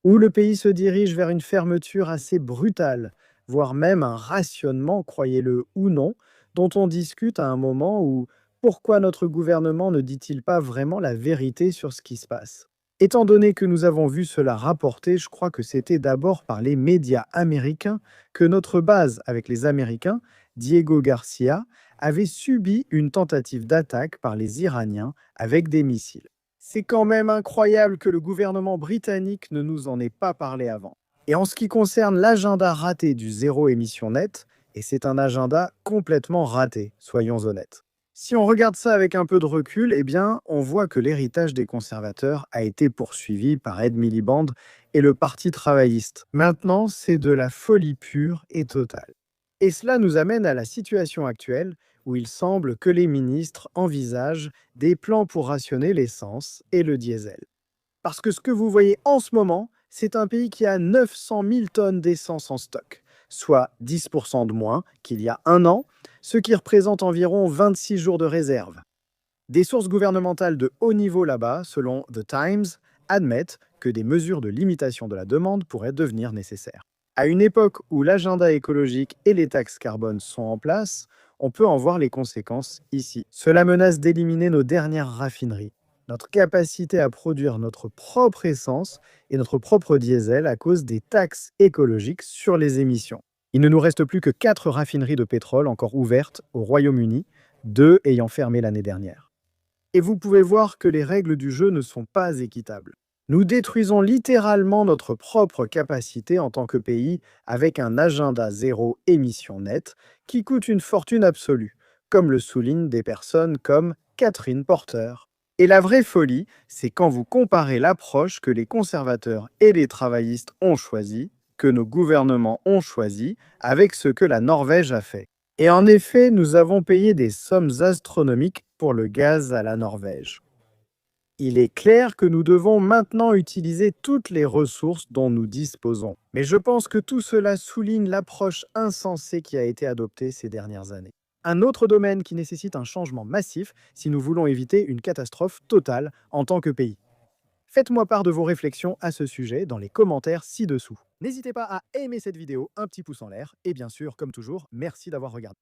Ou le pays se dirige vers une fermeture assez brutale, voire même un rationnement, croyez-le ou non, dont on discute à un moment où pourquoi notre gouvernement ne dit-il pas vraiment la vérité sur ce qui se passe? Étant donné que nous avons vu cela rapporté, je crois que c'était d'abord par les médias américains que notre base avec les Américains, Diego Garcia, avait subi une tentative d'attaque par les Iraniens avec des missiles. C'est quand même incroyable que le gouvernement britannique ne nous en ait pas parlé avant. Et en ce qui concerne l'agenda raté du zéro émission net, et c'est un agenda complètement raté, soyons honnêtes. Si on regarde ça avec un peu de recul, eh bien, on voit que l'héritage des conservateurs a été poursuivi par Ed Miliband et le Parti travailliste. Maintenant, c'est de la folie pure et totale. Et cela nous amène à la situation actuelle où il semble que les ministres envisagent des plans pour rationner l'essence et le diesel. Parce que ce que vous voyez en ce moment, c'est un pays qui a 900 000 tonnes d'essence en stock, soit 10% de moins qu'il y a un an, ce qui représente environ 26 jours de réserve. Des sources gouvernementales de haut niveau là-bas, selon The Times, admettent que des mesures de limitation de la demande pourraient devenir nécessaires. À une époque où l'agenda écologique et les taxes carbone sont en place, on peut en voir les conséquences ici. Cela menace d'éliminer nos dernières raffineries, notre capacité à produire notre propre essence et notre propre diesel à cause des taxes écologiques sur les émissions. Il ne nous reste plus que 4 raffineries de pétrole encore ouvertes au Royaume-Uni, 2 ayant fermé l'année dernière. Et vous pouvez voir que les règles du jeu ne sont pas équitables. Nous détruisons littéralement notre propre capacité en tant que pays avec un agenda zéro émission nette qui coûte une fortune absolue, comme le soulignent des personnes comme Catherine Porter. Et la vraie folie, c'est quand vous comparez l'approche que les conservateurs et les travaillistes ont choisie, que nos gouvernements ont choisi, avec ce que la Norvège a fait. Et en effet, nous avons payé des sommes astronomiques pour le gaz à la Norvège. Il est clair que nous devons maintenant utiliser toutes les ressources dont nous disposons. Mais je pense que tout cela souligne l'approche insensée qui a été adoptée ces dernières années. Un autre domaine qui nécessite un changement massif si nous voulons éviter une catastrophe totale en tant que pays. Faites-moi part de vos réflexions à ce sujet dans les commentaires ci-dessous. N'hésitez pas à aimer cette vidéo, un petit pouce en l'air, et bien sûr, comme toujours, merci d'avoir regardé.